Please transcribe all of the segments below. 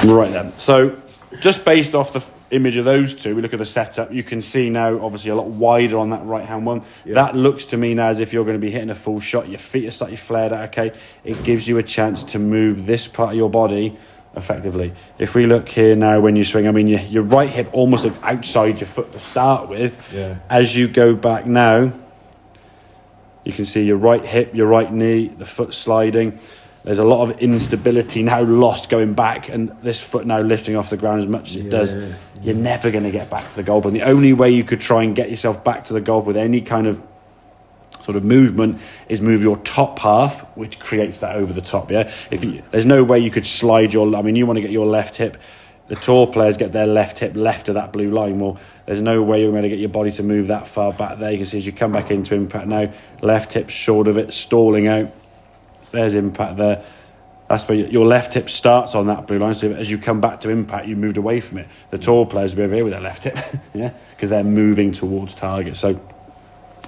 Right then. So just based off the image of those two, we look at the setup, you can see now obviously a lot wider on that right hand one. That looks to me now as if you're going to be hitting a full shot. Your feet are slightly flared out. Okay, it gives you a chance to move this part of your body effectively. If we look here now, when you swing, I mean your right hip almost looks outside your foot to start with. As you go back now, you can see your right hip, your right knee, the foot sliding. There's a lot of instability now lost going back, and this foot now lifting off the ground as much as it does. You're never going to get back to the goal. And the only way you could try and get yourself back to the goal with any kind of sort of movement is move your top half, which creates that over the top. There's no way you could slide you want to get your left hip. The tour players get their left hip left of that blue line. Well, there's no way you're going to get your body to move that far back there. You can see as you come back into impact now, left hip short of it, stalling out. There's impact there. That's where your left hip starts on that blue line. So as you come back to impact, you moved away from it. The tall players will be over here with their left hip, because they're moving towards target. So you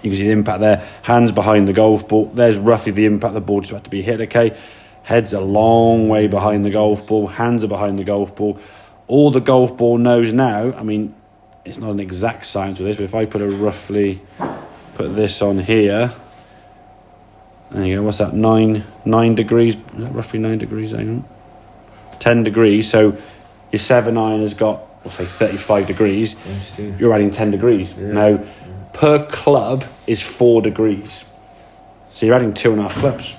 can see the impact there. Hands behind the golf ball. There's roughly the impact the ball just about to be hit. Okay, head's a long way behind the golf ball. Hands are behind the golf ball. All the golf ball knows now. I mean, it's not an exact science with this, but if I put this on here. There you go, what's that, 9 degrees? Is that roughly 9 degrees? 10 degrees, so your 7-iron has got, we'll say 35 degrees. You're adding 10 degrees. Now, per club is 4 degrees. So you're adding 2.5 clubs,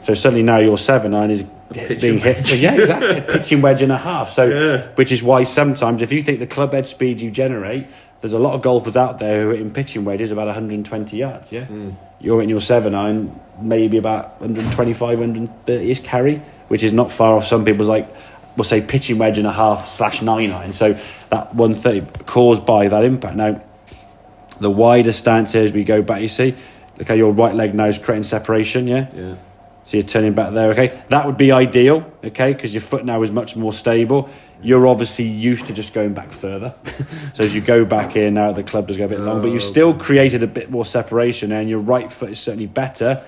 So suddenly now your 7-iron is being hit. Exactly, pitching wedge and a half. So, which is why sometimes, if you think the club head speed you generate, there's a lot of golfers out there who are hitting pitching wedges about 120 yards, You're in your 7-iron, maybe about 125, 130-ish carry, which is not far off some people's, we'll say pitching wedge and a half / 9-iron. So that 130 caused by that impact. Now, the wider stance here as we go back, you see, look how your right leg now is creating separation, So you're turning back there, okay? That would be ideal, okay, because your foot now is much more stable. You're obviously used to just going back further. So as you go back here now, the club does go a bit long, but you've still created a bit more separation, and your right foot is certainly better.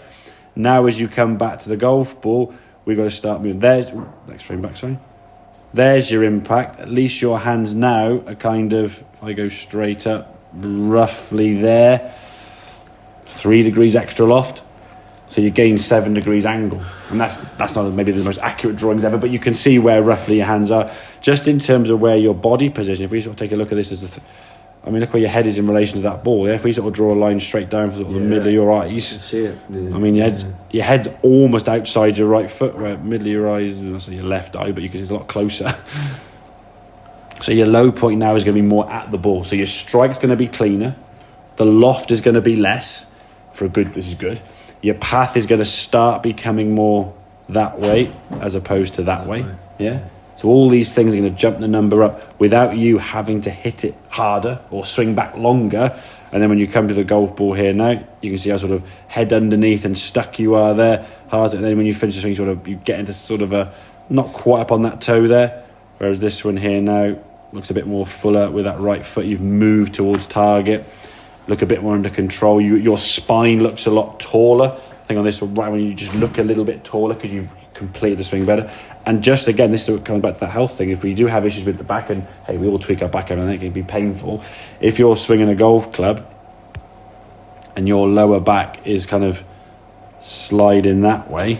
Now as you come back to the golf ball, we've got to start moving. Next frame back, sorry. There's your impact. At least your hands now are kind of, if I go straight up, roughly there. 3 degrees extra loft. So you gain 7 degrees angle. And that's not maybe the most accurate drawings ever, but you can see where roughly your hands are. Just in terms of where your body position, if we sort of take a look at this as look where your head is in relation to that ball. If we sort of draw a line straight down from sort of the middle of your eyes. You can see it. Your head's almost outside your right foot, right middle of your eyes, that's your left eye, but you can see it's a lot closer. So your low point now is going to be more at the ball. So your strike's going to be cleaner. The loft is going to be less. This is good. Your path is going to start becoming more that way as opposed to that way. So all these things are going to jump the number up without you having to hit it harder or swing back longer. And then when you come to the golf ball here now, you can see how sort of head underneath and stuck you are there. Harder. And then when you finish the swing, you get into sort of a not quite up on that toe there. Whereas this one here now looks a bit more fuller with that right foot. You've moved towards target. Look a bit more under control. Your spine looks a lot taller. I think on this one, right when you just look a little bit taller because you've completed the swing better. And just again, this is coming back to that health thing. If we do have issues with the back, and hey, we all tweak our back, and it can be painful. If you're swinging a golf club and your lower back is kind of sliding that way,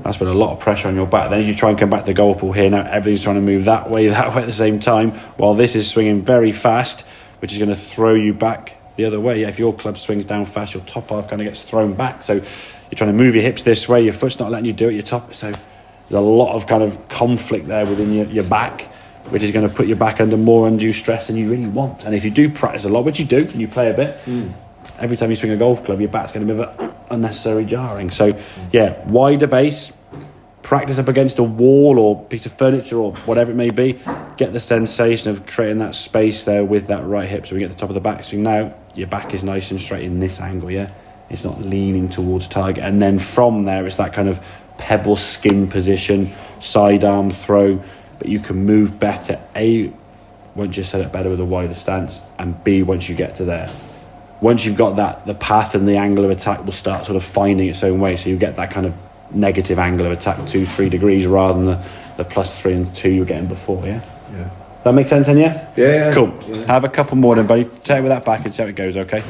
that's put a lot of pressure on your back. Then as you try and come back to the golf ball here, now everything's trying to move that way at the same time, while this is swinging very fast, which is going to throw you back the other way. If your club swings down fast, your top half kind of gets thrown back. So you're trying to move your hips this way, your foot's not letting you do it, your top. So there's a lot of kind of conflict there within your back, which is going to put your back under more undue stress than you really want. And if you do practice a lot, which you do, and you play a bit, every time you swing a golf club, your back's going to move unnecessary jarring. So wider base, practice up against a wall or piece of furniture or whatever it may be, get the sensation of creating that space there with that right hip. So we get the top of the backswing now, your back is nice and straight in this angle, it's not leaning towards target. And then from there, it's that kind of pebble skin position, side arm throw, but you can move better, A, once you set it better with a wider stance, and B, once you get to there. Once you've got that, the path and the angle of attack will start sort of finding its own way, so you get that kind of negative angle of attack 2-3 degrees rather than the +3 and 2 you were getting before, yeah? Yeah. That makes sense, then, yeah? Yeah. Cool. Yeah. Have a couple more then, buddy. Take it with that back and see how it goes, okay?